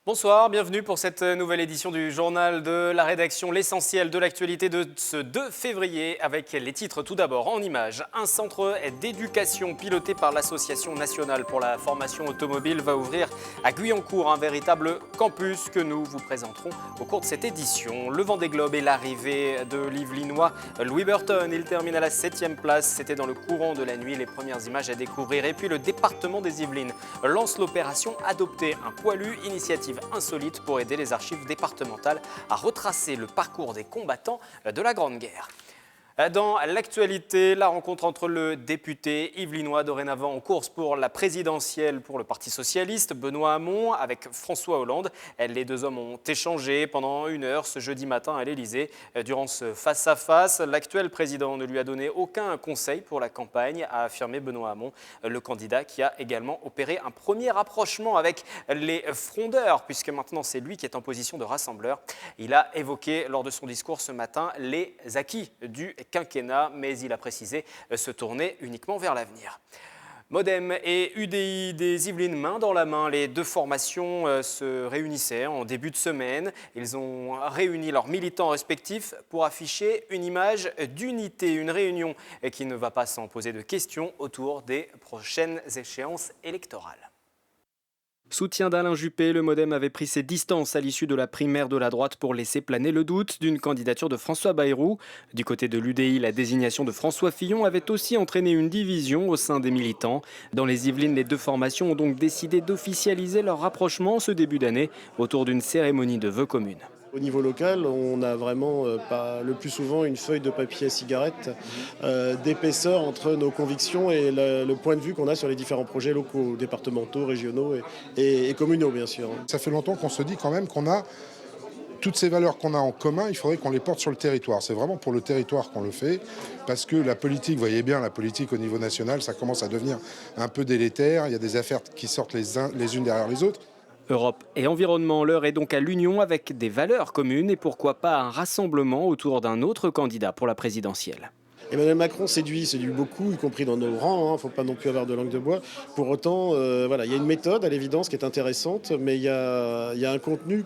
Bonsoir, bienvenue pour cette nouvelle édition du journal de la rédaction, l'essentiel de l'actualité de ce 2 février avec les titres tout d'abord en images. Un centre d'éducation piloté par l'Association nationale pour la formation automobile va ouvrir à Guyancourt un véritable campus que nous vous présenterons au cours de cette édition. Le Vendée Globe et l'arrivée de l'Yvelinois Louis Burton, il termine à la 7e place, c'était dans le courant de la nuit, les premières images à découvrir. Et puis le département des Yvelines lance l'opération Adopter un poilu, initiative insolite pour aider les archives départementales à retracer le parcours des combattants de la Grande Guerre. Dans l'actualité, la rencontre entre le député yvelinois dorénavant en course pour la présidentielle pour le Parti socialiste, Benoît Hamon, avec François Hollande. Les deux hommes ont échangé pendant 1 heure ce jeudi matin à l'Élysée. Durant ce face-à-face, l'actuel président ne lui a donné aucun conseil pour la campagne, a affirmé Benoît Hamon, le candidat qui a également opéré un premier rapprochement avec les frondeurs, puisque maintenant c'est lui qui est en position de rassembleur. Il a évoqué lors de son discours ce matin les acquis du quinquennat, mais il a précisé se tourner uniquement vers l'avenir. Modem et UDI des Yvelines main dans la main, les deux formations se réunissaient en début de semaine. Ils ont réuni leurs militants respectifs pour afficher une image d'unité, une réunion qui ne va pas sans poser de questions autour des prochaines échéances électorales. Soutien d'Alain Juppé, le Modem avait pris ses distances à l'issue de la primaire de la droite pour laisser planer le doute d'une candidature de François Bayrou. Du côté de l'UDI, la désignation de François Fillon avait aussi entraîné une division au sein des militants. Dans les Yvelines, les deux formations ont donc décidé d'officialiser leur rapprochement ce début d'année autour d'une cérémonie de vœux commune. Au niveau local, on a vraiment le plus souvent une feuille de papier à cigarette d'épaisseur entre nos convictions et le point de vue qu'on a sur les différents projets locaux, départementaux, régionaux et communaux bien sûr. Ça fait longtemps qu'on se dit quand même qu'on a toutes ces valeurs qu'on a en commun, il faudrait qu'on les porte sur le territoire. C'est vraiment pour le territoire qu'on le fait, parce que la politique, vous voyez bien, la politique au niveau national, ça commence à devenir un peu délétère. Il y a des affaires qui sortent les unes derrière les autres. Europe et environnement, l'heure est donc à l'union avec des valeurs communes et pourquoi pas un rassemblement autour d'un autre candidat pour la présidentielle. Emmanuel Macron séduit beaucoup, y compris dans nos rangs, il ne faut pas non plus avoir de langue de bois. Pour autant, il y a une méthode à l'évidence qui est intéressante, mais il y a un contenu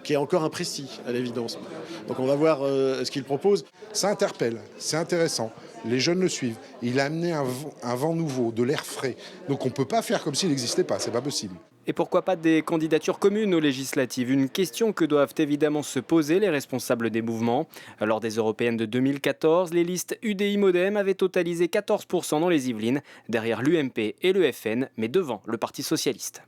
qui est encore imprécis à l'évidence. Donc on va voir ce qu'il propose. Ça interpelle, c'est intéressant. Les jeunes le suivent. Il a amené un vent nouveau, de l'air frais. Donc on ne peut pas faire comme s'il n'existait pas, c'est pas possible. Et pourquoi pas des candidatures communes aux législatives? Une question que doivent évidemment se poser les responsables des mouvements. Lors des européennes de 2014, les listes UDI-Modem avaient totalisé 14% dans les Yvelines, derrière l'UMP et le FN, mais devant le Parti socialiste.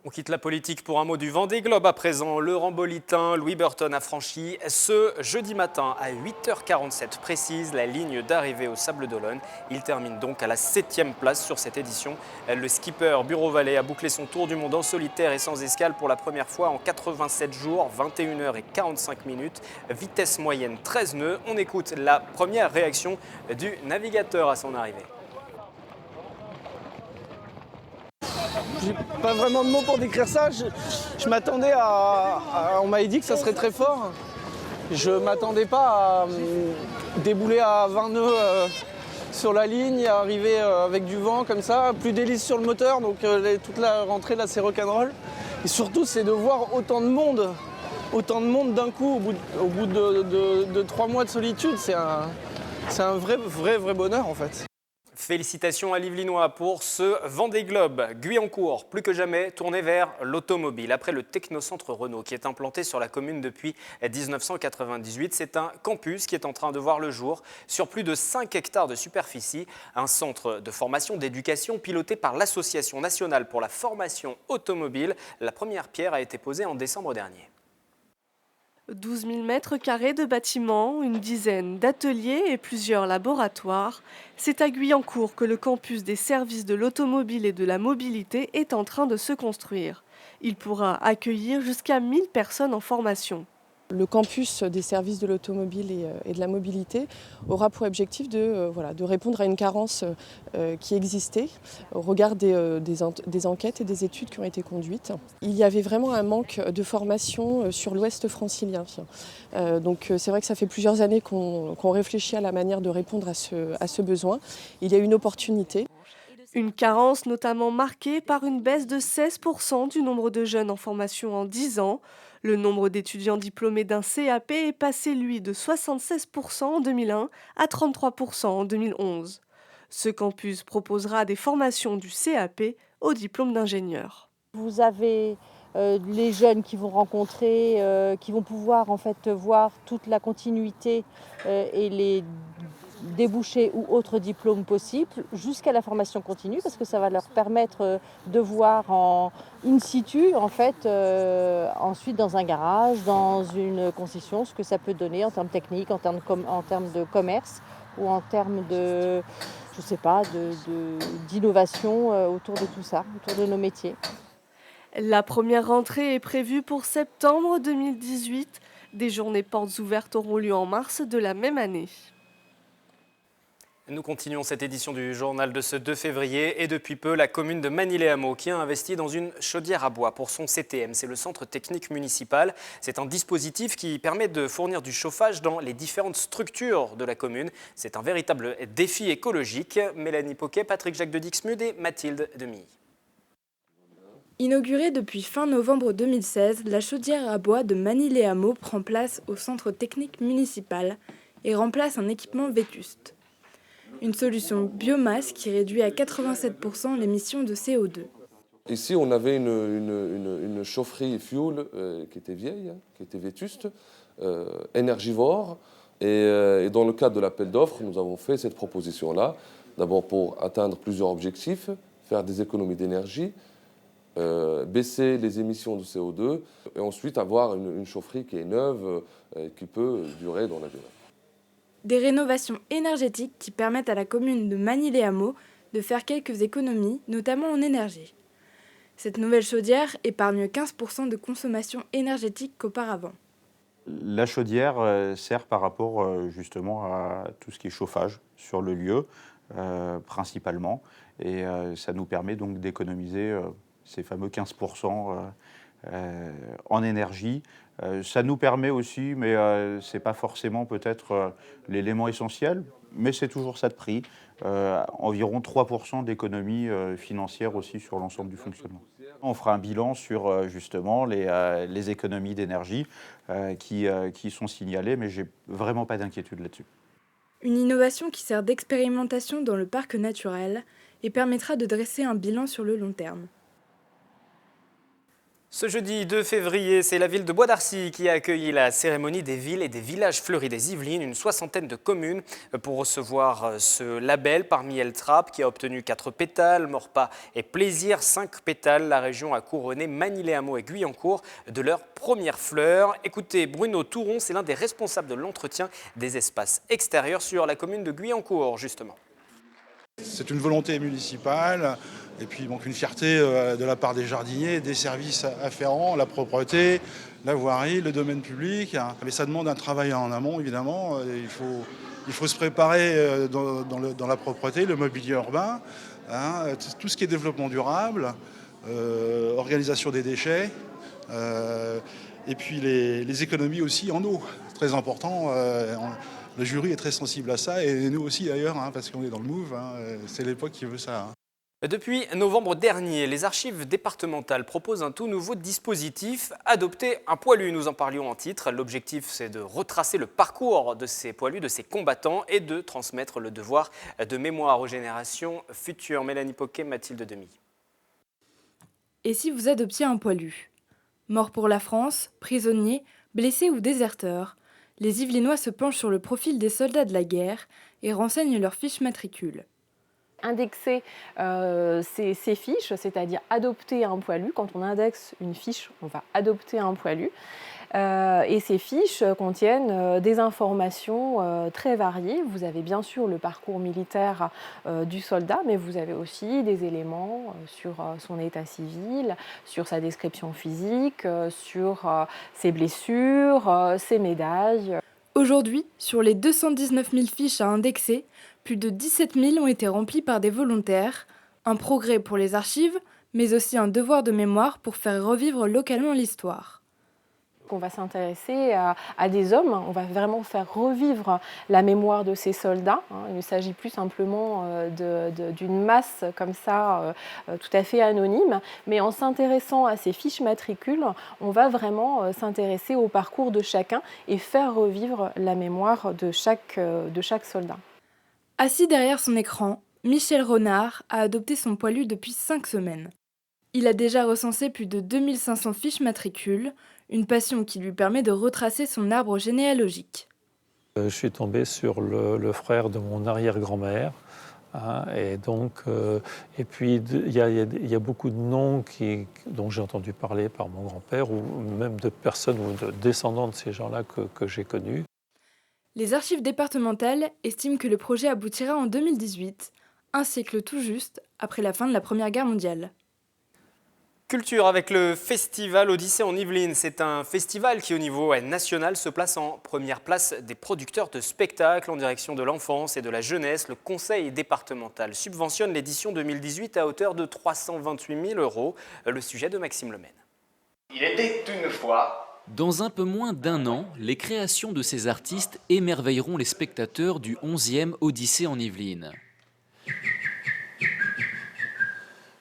On quitte la politique pour un mot du Vendée Globe à présent. Le Rambolitain Louis Burton a franchi ce jeudi matin à 8h47 précise la ligne d'arrivée au Sables d'Olonne. Il termine donc à la 7e place sur cette édition. Le skipper Bureau Vallée a bouclé son tour du monde en solitaire et sans escale pour la première fois en 87 jours, 21h45. Vitesse moyenne 13 nœuds. On écoute la première réaction du navigateur à son arrivée. J'ai pas vraiment de mots pour décrire ça. Je m'attendais on m'avait dit que ça serait très fort. Je m'attendais pas à débouler à 20 nœuds sur la ligne, à arriver avec du vent comme ça, plus d'hélice sur le moteur, donc toute la rentrée là c'est rock'n'roll. Et surtout c'est de voir autant de monde d'un coup au bout de 3 mois de solitude. C'est un vrai bonheur en fait. Félicitations à l'Yvelinois pour ce Vendée Globe. Guyancourt, plus que jamais, tourné vers l'automobile. Après le technocentre Renault qui est implanté sur la commune depuis 1998, c'est un campus qui est en train de voir le jour sur plus de 5 hectares de superficie. Un centre de formation, d'éducation piloté par l'Association nationale pour la formation automobile. La première pierre a été posée en décembre dernier. 12 000 mètres carrés de bâtiments, une dizaine d'ateliers et plusieurs laboratoires. C'est à Guyancourt que le campus des services de l'automobile et de la mobilité est en train de se construire. Il pourra accueillir jusqu'à 1000 personnes en formation. Le campus des services de l'automobile et de la mobilité aura pour objectif de répondre à une carence qui existait au regard des enquêtes et des études qui ont été conduites. Il y avait vraiment un manque de formation sur l'ouest francilien. Donc c'est vrai que ça fait plusieurs années qu'on réfléchit à la manière de répondre à ce besoin. Il y a une opportunité. Une carence notamment marquée par une baisse de 16% du nombre de jeunes en formation en 10 ans. Le nombre d'étudiants diplômés d'un CAP est passé, lui, de 76% en 2001 à 33% en 2011. Ce campus proposera des formations du CAP au diplôme d'ingénieur. Vous avez les jeunes qui vont rencontrer, qui vont pouvoir en fait voir toute la continuité et les débouchés ou autres diplômes possibles jusqu'à la formation continue, parce que ça va leur permettre de voir en in situ en fait ensuite dans un garage, dans une concession, ce que ça peut donner en termes techniques, en termes de commerce ou en termes de, je sais pas, d'innovation autour de tout ça, autour de nos métiers. La première rentrée est prévue pour septembre 2018. Des journées portes ouvertes auront lieu en mars de la même année. Nous continuons cette édition du journal de ce 2 février et depuis peu, la commune de Magny-les-Hameaux qui a investi dans une chaudière à bois pour son CTM, c'est le centre technique municipal. C'est un dispositif qui permet de fournir du chauffage dans les différentes structures de la commune. C'est un véritable défi écologique. Mélanie Poquet, Patrick Jacques de Dixmude et Mathilde Demille. Inaugurée depuis fin novembre 2016, la chaudière à bois de Magny-les-Hameaux prend place au centre technique municipal et remplace un équipement vétuste. Une solution biomasse qui réduit à 87% l'émission de CO2. Ici, on avait une chaufferie fuel qui était vieille, qui était vétuste, énergivore. Et dans le cadre de l'appel d'offres, nous avons fait cette proposition-là. D'abord pour atteindre plusieurs objectifs, faire des économies d'énergie, baisser les émissions de CO2 et ensuite avoir une chaufferie qui est neuve, qui peut durer dans la durée. Des rénovations énergétiques qui permettent à la commune de Magny-les-Hameaux de faire quelques économies, notamment en énergie. Cette nouvelle chaudière épargne 15% de consommation énergétique qu'auparavant. La chaudière sert par rapport justement à tout ce qui est chauffage sur le lieu, principalement. Et ça nous permet donc d'économiser ces fameux 15% en énergie. Ça nous permet aussi, mais ce n'est pas forcément peut-être l'élément essentiel, mais c'est toujours ça de prix, environ 3% d'économie financière aussi sur l'ensemble du fonctionnement. On fera un bilan sur justement les économies d'énergie qui sont signalées, mais je n'ai vraiment pas d'inquiétude là-dessus. Une innovation qui sert d'expérimentation dans le parc naturel et permettra de dresser un bilan sur le long terme. Ce jeudi 2 février, c'est la ville de Bois d'Arcy qui a accueilli la cérémonie des villes et des villages fleuris des Yvelines, une soixantaine de communes pour recevoir ce label. Parmi elles, Trappes qui a obtenu 4 pétales, Maurepas et Plaisir 5 pétales. La région a couronné Magny-les-Hameaux et Guyancourt de leurs premières fleurs. Écoutez, Bruno Touron, c'est l'un des responsables de l'entretien des espaces extérieurs sur la commune de Guyancourt, justement. C'est une volonté municipale et puis donc une fierté de la part des jardiniers, des services afférents, la propreté, la voirie, le domaine public. Mais ça demande un travail en amont évidemment. Il faut se préparer dans la propreté, le mobilier urbain, tout ce qui est développement durable, organisation des déchets et puis les économies aussi en eau, très important. Le jury est très sensible à ça et nous aussi d'ailleurs, parce qu'on est dans le move, c'est l'époque qui veut ça. Depuis novembre dernier, les archives départementales proposent un tout nouveau dispositif, adopter un poilu. Nous en parlions en titre. L'objectif, c'est de retracer le parcours de ces poilus, de ces combattants et de transmettre le devoir de mémoire aux générations futures. Mélanie Poquet, Mathilde Demille. Et si vous adoptiez un poilu ? Mort pour la France, prisonnier, blessé ou déserteur, les Yvelinois se penchent sur le profil des soldats de la guerre et renseignent leurs fiches matricules. Indexer ces fiches, c'est-à-dire adopter un poilu. Quand on indexe une fiche, on va adopter un poilu. Et ces fiches contiennent des informations très variées. Vous avez bien sûr le parcours militaire du soldat, mais vous avez aussi des éléments sur son état civil, sur sa description physique, sur ses blessures, ses médailles. Aujourd'hui, sur les 219 000 fiches à indexer, plus de 17 000 ont été remplies par des volontaires, un progrès pour les archives, mais aussi un devoir de mémoire pour faire revivre localement l'histoire. On va s'intéresser à des hommes, on va vraiment faire revivre la mémoire de ces soldats. Il ne s'agit plus simplement d'une masse comme ça, tout à fait anonyme, mais en s'intéressant à ces fiches matricules, on va vraiment s'intéresser au parcours de chacun et faire revivre la mémoire de chaque soldat. Assis derrière son écran, Michel Renard a adopté son poilu depuis 5 semaines. Il a déjà recensé plus de 2500 fiches matricules, une passion qui lui permet de retracer son arbre généalogique. Je suis tombé sur le frère de mon arrière-grand-mère. Et puis il y a beaucoup de noms dont j'ai entendu parler par mon grand-père, ou même de personnes ou de descendants de ces gens-là que j'ai connus. Les archives départementales estiment que le projet aboutira en 2018, un siècle tout juste après la fin de la Première Guerre mondiale. Culture avec le festival Odyssée en Yvelines. C'est un festival qui, au niveau national, se place en première place des producteurs de spectacles en direction de l'enfance et de la jeunesse. Le conseil départemental subventionne l'édition 2018 à hauteur de 328 000 €. Le sujet de Maxime Lemaine. Il était une fois. Dans un peu moins d'un an, les créations de ces artistes émerveilleront les spectateurs du 11e Odyssée en Yvelines.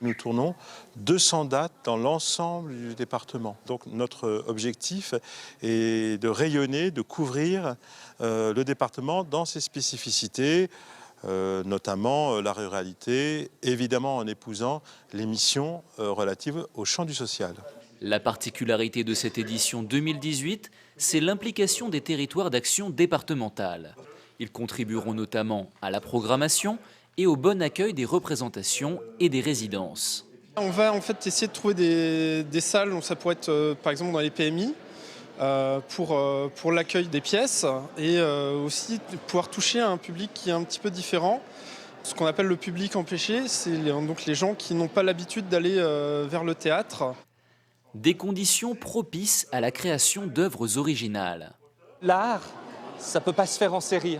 Nous tournons 200 dates dans l'ensemble du département. Donc notre objectif est de rayonner, de couvrir le département dans ses spécificités, notamment la ruralité, évidemment en épousant les missions relatives au champ du social. La particularité de cette édition 2018, c'est l'implication des territoires d'action départementale. Ils contribueront notamment à la programmation et au bon accueil des représentations et des résidences. On va en fait essayer de trouver des salles, donc ça pourrait être par exemple dans les PMI, pour l'accueil des pièces et aussi pouvoir toucher un public qui est un petit peu différent. Ce qu'on appelle le public empêché, c'est donc les gens qui n'ont pas l'habitude d'aller vers le théâtre. Des conditions propices à la création d'œuvres originales. L'art, ça ne peut pas se faire en série.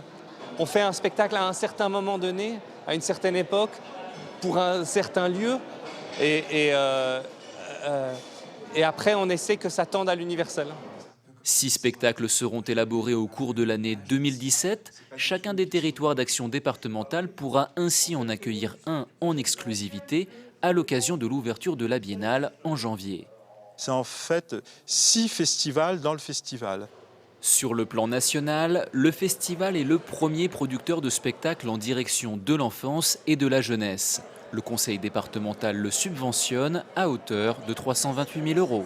On fait un spectacle à un certain moment donné, à une certaine époque, pour un certain lieu, et après on essaie que ça tende à l'universel. 6 spectacles seront élaborés au cours de l'année 2017. Chacun des territoires d'action départementale pourra ainsi en accueillir un en exclusivité à l'occasion de l'ouverture de la Biennale en janvier. C'est en fait 6 festivals dans le festival. Sur le plan national, le festival est le premier producteur de spectacles en direction de l'enfance et de la jeunesse. Le conseil départemental le subventionne à hauteur de 328 000 €.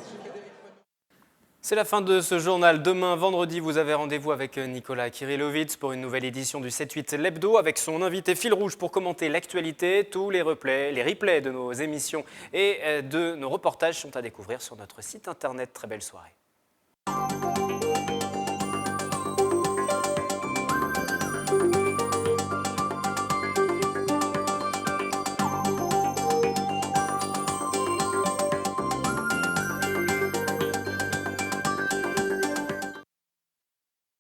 C'est la fin de ce journal. Demain, vendredi, vous avez rendez-vous avec Nicolas Kirillovitz pour une nouvelle édition du 7-8 l'Hebdo avec son invité fil rouge pour commenter l'actualité. Tous les replays de nos émissions et de nos reportages sont à découvrir sur notre site internet. Très belle soirée.